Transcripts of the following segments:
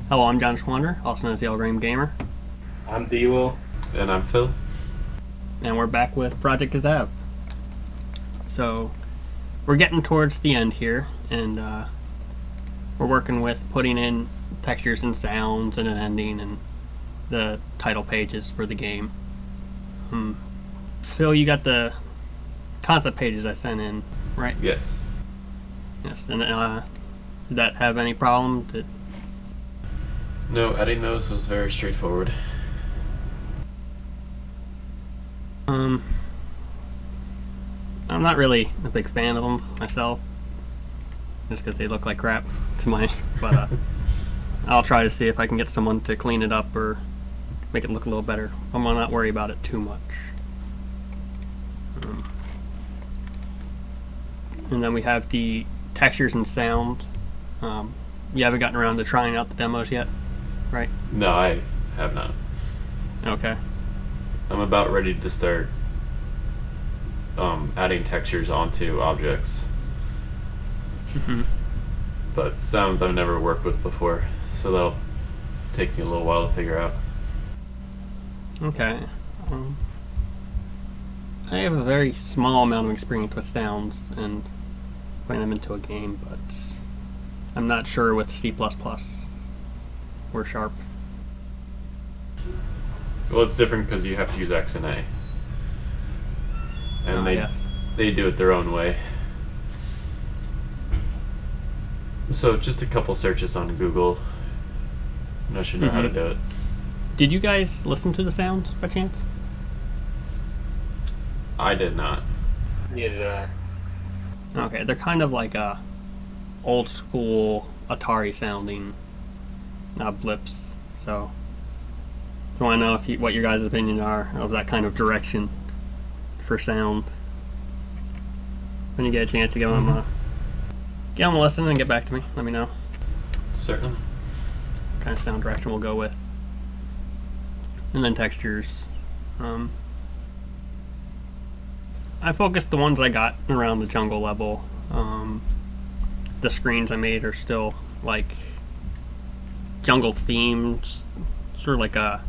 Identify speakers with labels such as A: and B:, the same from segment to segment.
A: Hello, I'm John Schwander, also known as the All Game Gamer,
B: I'm D-Will.
C: And I'm Phil.
A: and we're back with Project KZAV. So, we're getting towards the end here, and we're working with putting in textures and sounds and an ending and the title pages for the game. Phil, you got the concept pages I sent in, right?
C: Yes.
A: Yes, and did that have any problem?
C: No, adding those was very straightforward.
A: I'm not really a big fan of them myself, just because they look like crap to my. But I'll try to see if I can get someone to clean it up or make it look a little better. I'm gonna not worry about it too much. And then we have the textures and sound. You haven't gotten around to trying out the demos yet, right?
C: No, I have not.
A: Okay.
C: I'm about ready to start adding textures onto objects. But sounds I've never worked with before, so that'll take me a little while to figure out.
A: Okay. I have a very small amount of experience with sounds and putting them into a game, but I'm not sure with C++ or Sharp.
C: Well, it's different because you have to use X and A. And
A: Yes.
C: they do it their own way. So just a couple searches on Google, and I should know how to do it.
A: Did you guys listen to the sounds by chance?
C: I did not.
B: Neither did I.
A: Okay, they're kind of like a old school Atari sounding blips. So I want to know what your guys' opinion are of that kind of direction for sound. When you get a chance to give them a listen and get back to me. Let me know
C: Certainly.
A: what kind of sound direction we'll go with. And then textures. I focused the ones I got around the jungle level. The screens I made are still like jungle themed, sort of like a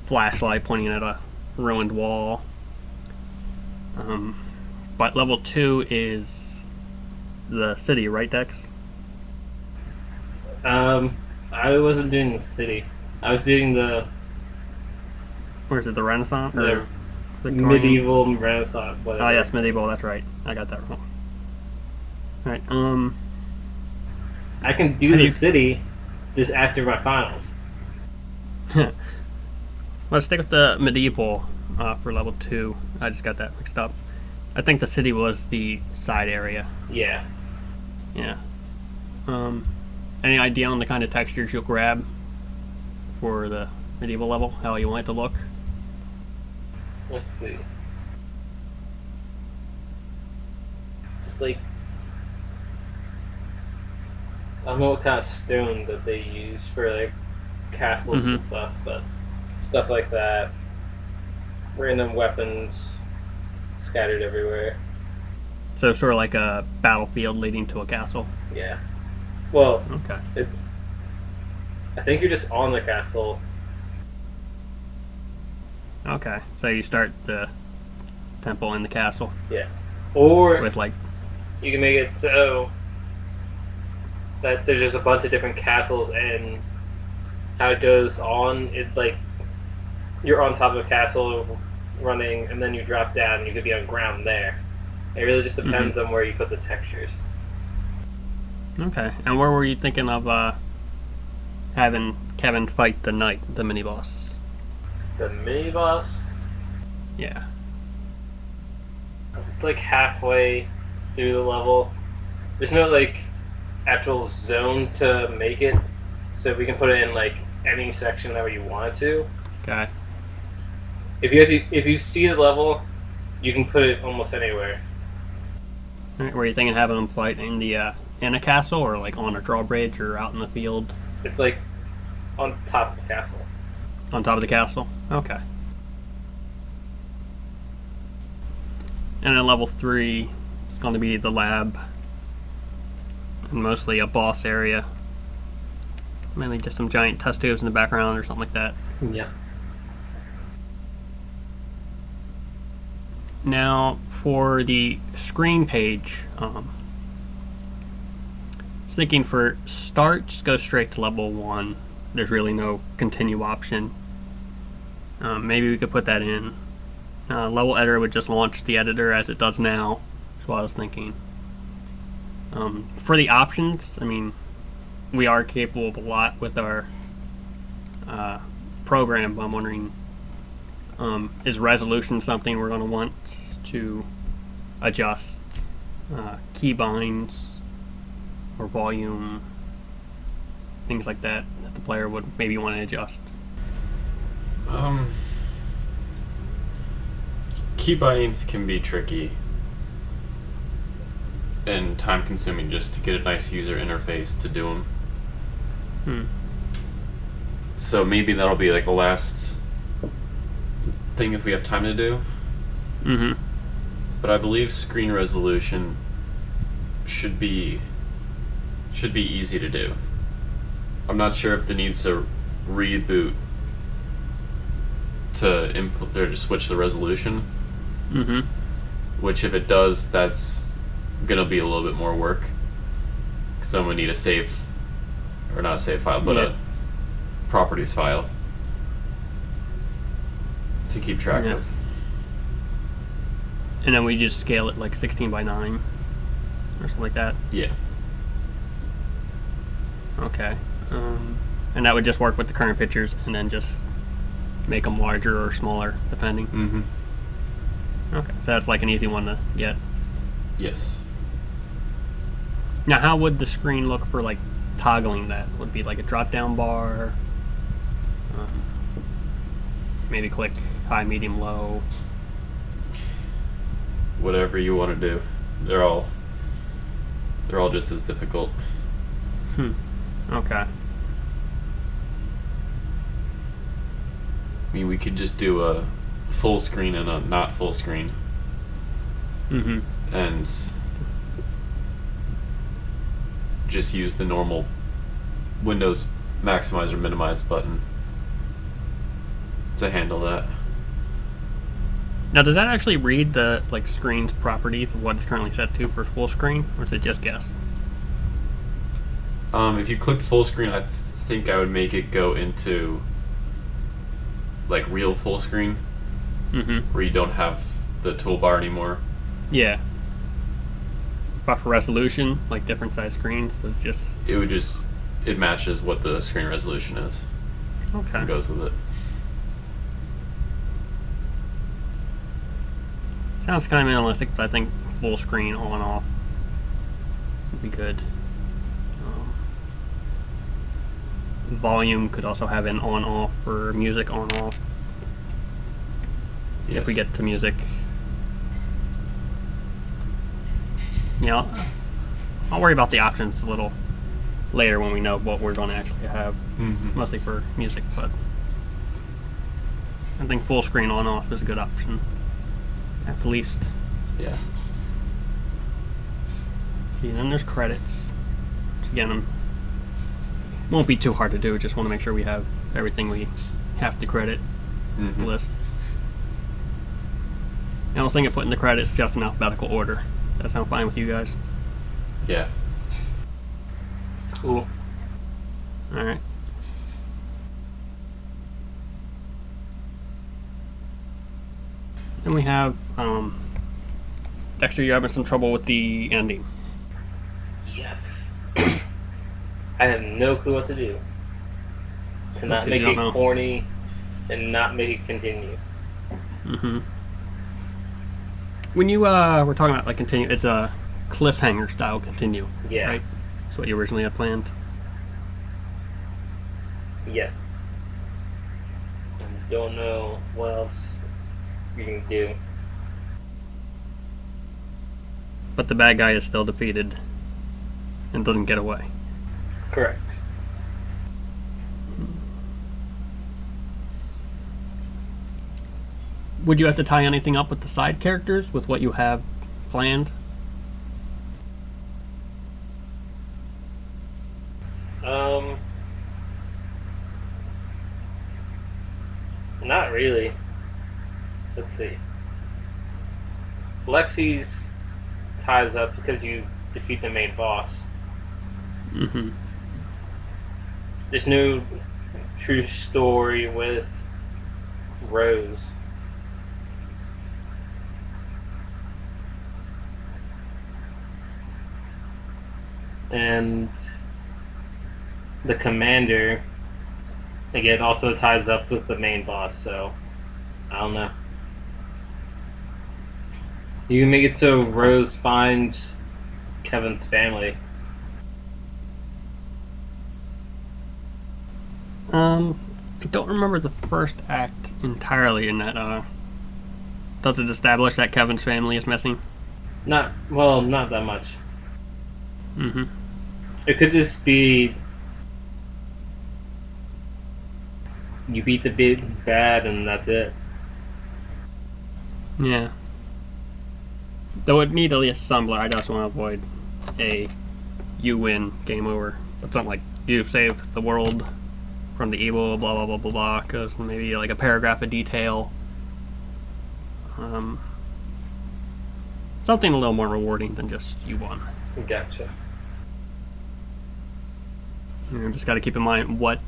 A: flashlight pointing at a ruined wall. But level 2 is the city, right, Dex?
B: I wasn't doing the city. I was doing the
A: Or is it the Renaissance? Or Victorian?
B: medieval Renaissance. Whatever.
A: Oh yes, medieval. That's right. I got that wrong. All right.
B: I can do the city just after my finals.
A: Let's stick with the medieval for level 2. I just got that mixed up. I think the city was the side area.
B: Yeah.
A: Yeah. Any idea on the kind of textures you'll grab for the medieval level? How you want it to look?
B: Let's see. Just like I don't know what kind of stone that they use for like castles and stuff, but stuff like that. Random weapons scattered everywhere.
A: So sort of like a battlefield leading to a castle.
B: Yeah. Well,
A: Okay.
B: I think you're just on the castle.
A: Okay. So you start the temple in the castle
B: Yeah. Or
A: with like.
B: you can make it so that there's just a bunch of different castles, and how it goes on, it like you're on top of a castle running, and then you drop down and you could be on ground there. It really just depends on where you put the textures.
A: Okay. And where were you thinking of having Kevin fight the knight, the mini boss?
B: The mini boss,
A: Yeah.
B: it's like halfway through the level. There's no like actual zone to make it, so we can put it in like any section that you want it to.
A: Okay.
B: If you see the level, you can put it almost anywhere.
A: All right, were you thinking of having them fight in the in a castle or like on a drawbridge or out in the field?
B: It's like on top of the castle.
A: On top of the castle? Okay. And then level 3 is going to be the lab. And mostly a boss area. Mainly just some giant test tubes in the background or something like that.
B: Yeah.
A: Now, for the screen page, I was thinking for start, just go straight to level 1. There's really no continue option. Maybe we could put that in. Level editor would just launch the editor as it does now. That's what I was thinking. For the options, I mean, we are capable of a lot with our program, but I'm wondering, is resolution something we're going to want to adjust? Keybinds or volume, things like that the player would maybe want to adjust.
C: Key bindings can be tricky and time consuming just to get a nice user interface to do them. So maybe that'll be like the last thing if we have time to do. But I believe screen resolution should be easy to do. I'm not sure if it needs to reboot to input or to switch the resolution. Which, if it does, that's gonna be a little bit more work. Because I'm gonna need a save, or not a save file, but a properties file to keep track of.
A: And then we just scale it like 16 by 9 or something like that.
C: Yeah.
A: Okay. And that would just work with the current pictures and then just make them larger or smaller depending. Okay, so that's like an easy one to get.
C: Yes.
A: Now, how would the screen look for like toggling that? Would it be like a drop-down bar? Maybe click high, medium, low.
C: Whatever you want to do. They're all just as difficult.
A: Okay.
C: I mean, we could just do a full screen and a not full screen. And just use the normal Windows maximize or minimize button to handle that.
A: Now, does that actually read the like screen's properties of what it's currently set to for full screen, or is it just guess?
C: If you click full screen, I think I would make it go into like real full screen, where you don't have the toolbar anymore.
A: Yeah. But for resolution, like different size screens,
C: it matches what the screen resolution is.
A: Okay.
C: It goes with it.
A: Sounds kind of minimalistic, but I think full screen on off would be good. Volume could also have an on off for music on off.
C: Yes.
A: If we get to music. Yeah, I'll worry about the options a little later when we know what we're going to actually have, mostly for music, but I think full screen on off is a good option, at the least.
C: Yeah.
A: See, then there's credits. Again, won't be too hard to do, just want to make sure we have everything we have to credit list. And I was thinking of putting the credits just in alphabetical order. That sound fine with you guys?
C: Yeah.
B: It's cool.
A: Alright. Then we have, Dexter, you're having some trouble with the ending.
B: Yes. I have no clue what to do. To not make it
A: know.
B: corny and not make it continue.
A: When you were talking about like continue, it's a cliffhanger style continue.
B: Yeah.
A: Right? That's what you originally had planned.
B: Yes. I don't know what else you can do.
A: But the bad guy is still defeated and doesn't get away.
B: Correct.
A: Would you have to tie anything up with the side characters with what you have planned?
B: Not really. Let's see. Lexi's ties up because you defeat the main boss.
A: Mm-hmm.
B: There's no true story with Rose. And the commander, again, also ties up with the main boss, so I don't know. You can make it so Rose finds Kevin's family.
A: I don't remember the first act entirely in that, does it establish that Kevin's family is missing?
B: Not that much.
A: Mm-hmm.
B: It could just be you beat the big bad and that's it.
A: Yeah. Though it need at least some blur. I just want to avoid a you win, game over. But something like you've saved the world from the evil, blah blah blah blah blah. Because maybe like a paragraph of detail. Something a little more rewarding than just you won.
B: Gotcha.
A: Just got to keep in mind what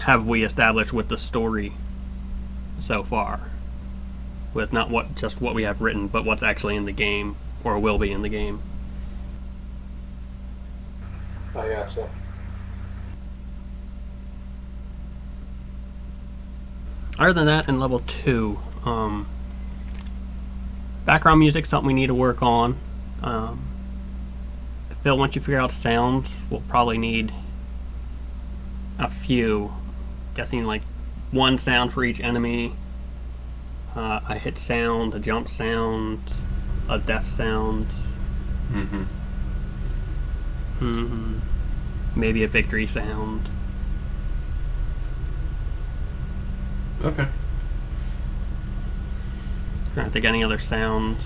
A: have we established with the story so far, with not what we have written, but what's actually in the game or will be in the game.
B: I gotcha.
A: Other than that, in level 2, background music, something we need to work on. Phil, once you figure out sound, we'll probably need a few. Guessing like one sound for each enemy, a hit sound, a jump sound, a death sound. Maybe a victory sound.
C: Okay.
A: Trying to think any other sounds.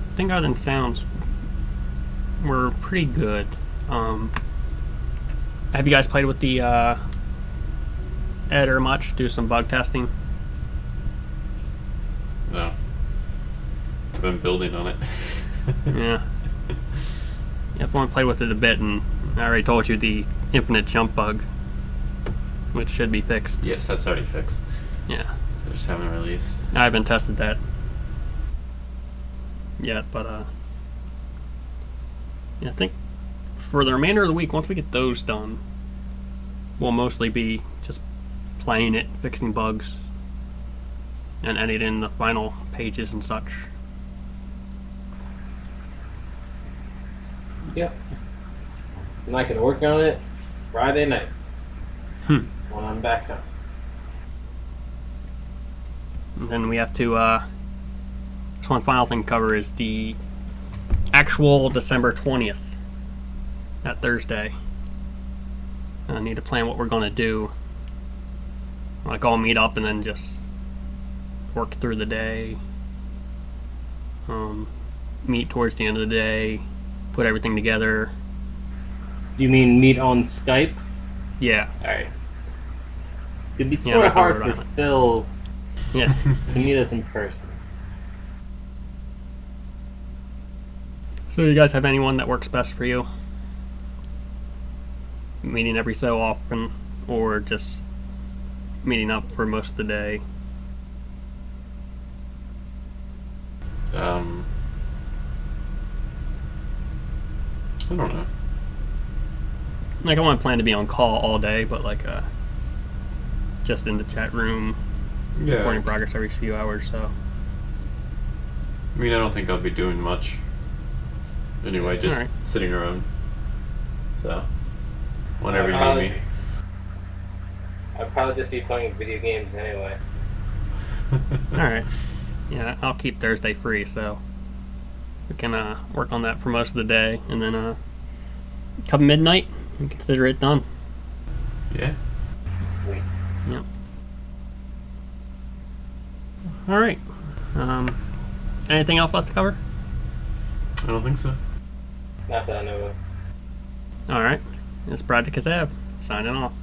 A: I think other than sounds, we're pretty good. Have you guys played with the editor much? Do some bug testing?
C: No. I've been building on it.
A: Yeah. I've only played with it a bit, and I already told you the infinite jump bug, which should be fixed.
C: Yes, that's already fixed.
A: Yeah.
C: They just haven't released.
A: I haven't tested that yet, but yeah, I think for the remainder of the week, once we get those done, we'll mostly be just playing it, fixing bugs, and editing the final pages and such.
B: Yep. And I can work on it Friday night when I'm back home.
A: And then we have to, just one final thing to cover is the actual December 20th, that Thursday. I need to plan what we're going to do. Like, all meet up and then just work through the day. Meet towards the end of the day, put everything together.
B: Do you mean meet on Skype?
A: Yeah.
B: Alright. It'd be
A: Yeah,
B: sort of
A: like
B: hard
A: Rhode
B: for
A: Island.
B: Phil
A: Yeah.
B: to meet us in person.
A: So you guys have anyone that works best for you? Meeting every so often, or just meeting up for most of the day?
C: I don't know.
A: Like, I want to plan to be on call all day, but like, just in the chat room, reporting
C: Yeah.
A: progress every few hours, so.
C: I mean, I don't think I'll be doing much. Anyway, just
A: Alright.
C: sitting around. So, whenever you
B: I'll
C: need me.
B: probably just be playing video games anyway.
A: Alright. Yeah, I'll keep Thursday free, so we can work on that for most of the day, and then come midnight, we consider it done.
C: Yeah.
B: Sweet.
A: Yep. Alright. Anything else left to cover?
C: I don't think so.
B: Not that I know of.
A: All right. It's Brad to KZAV, signing off.